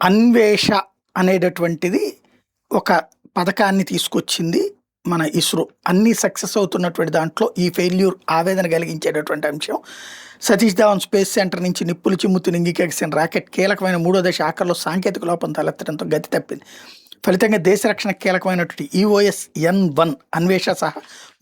అన్వేష అనేటటువంటిది ఒక పథకాన్ని తీసుకొచ్చింది మన ఇస్రో. అన్నీ సక్సెస్ అవుతున్నటువంటి దాంట్లో ఈ ఫెయిల్యూర్ ఆవేదన కలిగించేటటువంటి అంశం. సతీష్ ధావన్ స్పేస్ సెంటర్ నుంచి నిప్పులు చిమ్ముతూ నింగికెగిసిన రాకెట్ కీలకమైన 3వ దశ ఆఖరిలో సాంకేతిక లోపం తలెత్తడంతో గతి తప్పింది. ఫలితంగా దేశ రక్షణకు కీలకమైనటువంటి EOS-N1 అన్వేష సహా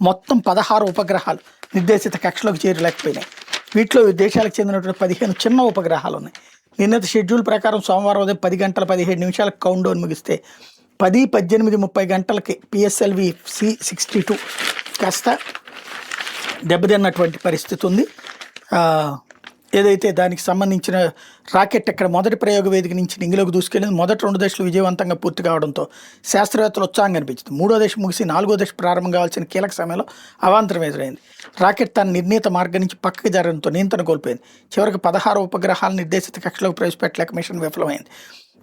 మొత్తం 16 ఉపగ్రహాలు నిర్దేశిత కక్షలోకి చేరలేకపోయినాయి. వీటిలో దేశాలకు చెందినటువంటి 15 చిన్న ఉపగ్రహాలు ఉన్నాయి. నిన్నటి షెడ్యూల్ ప్రకారం సోమవారం ఉదయం 10 గంటల 17 నిమిషాలకు కౌంట్ డౌన్ ముగిస్తే 10, 18, 30 గంటలకి PSLV C-62 కాస్త దెబ్బతిన్నటువంటి పరిస్థితి ఉంది. ఏదైతే దానికి సంబంధించిన రాకెట్ ఇక్కడ మొదటి ప్రయోగ వేదిక నుంచి నింగిలోకి దూసుకెళ్ళింది. మొదటి 2 దశలు విజయవంతంగా పూర్తి కావడంతో శాస్త్రవేత్తలు ఉత్సాహం కనిపించింది. 3వ దశ ముగిసి 4వ దశ ప్రారంభం కావాల్సిన కీలక సమయంలో అవాంతరం ఎదురైంది. రాకెట్ తన నిర్ణీత మార్గం నుంచి పక్కకి జరగడంతో నియంత్రణ కోల్పోయింది. చివరికి 16 ఉపగ్రహాల నిర్దేశిత కక్షలోకి ప్రవేశపెట్టలేక మిషన్ విఫలమైంది.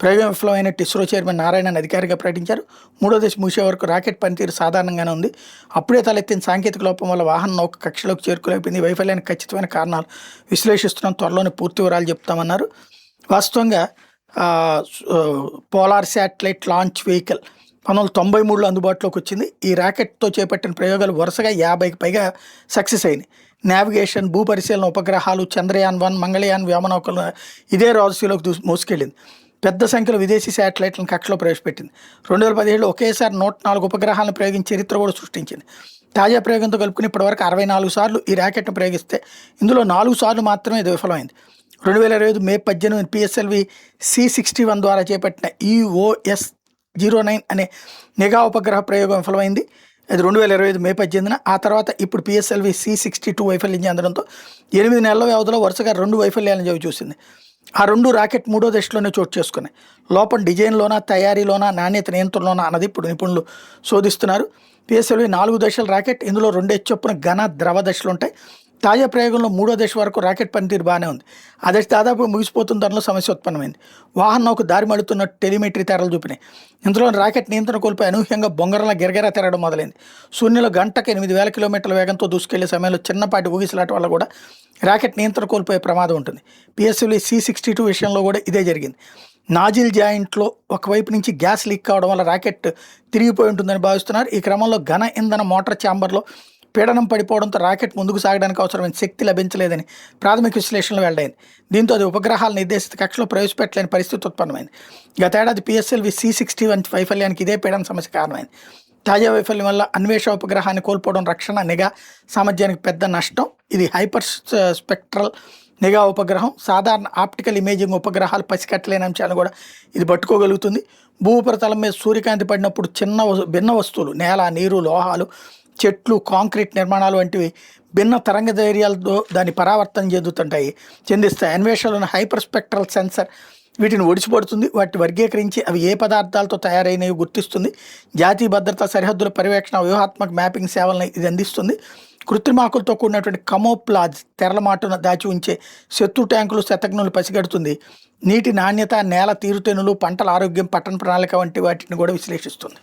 ప్రయోగం విఫలమైనట్టు ఇస్రో చైర్మన్ నారాయణన్ అధికారిగా ప్రకటించారు. 3వ దశ ముగిసే వరకు రాకెట్ పనితీరు సాధారణంగానే ఉంది. అప్పుడే తలెత్తిన సాంకేతిక లోపం వల్ల వాహన నౌక కక్షలోకి చేరుకోలేకపోయింది. వైఫల్యానికి ఖచ్చితమైన కారణాలు విశ్లేషిస్తున్నాం, త్వరలోనే పూర్తి వివరాలు చెప్తామన్నారు. వాస్తవంగా పోలార్ శాటిలైట్ లాంచ్ వెహికల్ 1993లో అందుబాటులోకి వచ్చింది. ఈ రాకెట్తో చేపట్టిన ప్రయోగాలు వరుసగా 50కి పైగా సక్సెస్ అయినాయి. నావిగేషన్, భూ పరిశీలన ఉపగ్రహాలు, చంద్రయాన్-1, మంగళయాన్ వ్యోమనౌకలు ఇదే రాజసీలోకి మోసుకెళ్ళింది. పెద్ద సంఖ్యలో విదేశీ శాటిలైట్లను కక్షలో ప్రవేశపెట్టింది. 2017లో ఒకేసారి 104 ఉపగ్రహాలను ప్రయోగించి చరిత్ర కూడా సృష్టించింది. తాజా ప్రయోగంతో కలుపుకుని ఇప్పటివరకు 64 సార్లు ఈ రాకెట్ను ప్రయోగిస్తే ఇందులో 4 సార్లు మాత్రమే ఇది విఫలమైంది. 2025 మే 18 PSLV C-61 ద్వారా చేపట్టిన EOS-09 అనే నిఘా ఉపగ్రహ ప్రయోగం విఫలమైంది. అది 2025 మే 18. ఆ తర్వాత ఇప్పుడు PSLV C-62 వైఫల్యం చెందడంతో 8 నెలల వ్యవధిలో వరుసగా 2 వైఫల్యాలను చవి చూసింది. ఆ 2 రాకెట్ 3వ దశలోనే చోటు చేసుకున్నాయి. లోపం డిజైన్లోనా, తయారీలోనా, నాణ్యత నియంత్రణలోనా అన్నది ఇప్పుడు నిపుణులు శోధిస్తున్నారు. PSLV 4 దశల రాకెట్. ఇందులో 2 చొప్పున ఘన, ద్రవ దశలు ఉంటాయి. తాజా ప్రయోగంలో 3వ దశ వరకు రాకెట్ పనితీరు బాగానే ఉంది. ఆ దశ దాదాపు ముగిసిపోతున్న దానిలో సమస్య ఉత్పన్నమైంది. వాహన నౌకు దారి మడుతున్నట్టు టెలిమెట్రీ తెరలు చూపినాయి. ఇందులో రాకెట్ నియంత్రణ కోల్పోయి అనూహ్యంగా బొంగరంలా గిరగిరా తిరగడం మొదలైంది. శూన్యంలో గంటకు 8000 కిలోమీటర్ల వేగంతో దూసుకెళ్లే సమయంలో చిన్నపాటి ఊగిసలాట వల్ల కూడా రాకెట్ నియంత్రణ కోల్పోయే ప్రమాదం ఉంటుంది. PSLV C-62 విషయంలో కూడా ఇదే జరిగింది. నాజిల్ జాయింట్లో ఒకవైపు నుంచి గ్యాస్ లీక్ కావడం వల్ల రాకెట్ తిరిగిపోయి ఉంటుందని భావిస్తున్నారు. ఈ క్రమంలో ఘన ఇంధన మోటార్ ఛాంబర్లో పీడనం పడిపోవడంతో రాకెట్ ముందుకు సాగడానికి అవసరమైన శక్తి లభించలేదని ప్రాథమిక విశ్లేషణలు వెల్లడైంది. దీంతో అది ఉపగ్రహాల నిర్దేశిత కక్షలో ప్రవేశపెట్టలేని పరిస్థితి ఉత్పన్నమైంది. గతేడాది PSLV C-61 వైఫల్యానికి ఇదే పీడన సమస్య కారణమైంది. తాజా వైఫల్యం వల్ల అన్వేష ఉపగ్రహాన్ని కోల్పోవడం రక్షణ, నిఘా సామర్థ్యానికి పెద్ద నష్టం. ఇది హైపర్ స్పెక్ట్రల్ నిఘా ఉపగ్రహం. సాధారణ ఆప్టికల్ ఇమేజింగ్ ఉపగ్రహాలు పసికట్టలేని అంశాలను కూడా ఇది పట్టుకోగలుగుతుంది. భూ ఉపరితలం మీద సూర్యకాంతి పడినప్పుడు భిన్న వస్తువులు, నేల, నీరు, లోహాలు, చెట్లు, కాంక్రీట్ నిర్మాణాలు వంటివి భిన్న తరంగ ధైర్యాలతో దాన్ని పరావర్తనం చెందిస్తాయి. అన్వేషణలోని హైపర్ స్పెక్ట్రల్ సెన్సర్ వీటిని ఒడిసిపడుతుంది. వాటిని వర్గీకరించి అవి ఏ పదార్థాలతో తయారైనవి గుర్తిస్తుంది. జాతీయ భద్రతా సరిహద్దుల పర్యవేక్షణ, వ్యూహాత్మక మ్యాపింగ్ సేవలను ఇది అందిస్తుంది. కృత్రిమాకులతో కూడినటువంటి కమోప్లాజ్ తెరల మాటున దాచి ఉంచే శత్రు ట్యాంకులు, శతఘ్నులు పసిగడుతుంది. నీటి నాణ్యత, నేల తీరుతెన్నులు, పంటల ఆరోగ్యం, పట్టణ ప్రణాళిక వంటి వాటిని కూడా విశ్లేషిస్తుంది.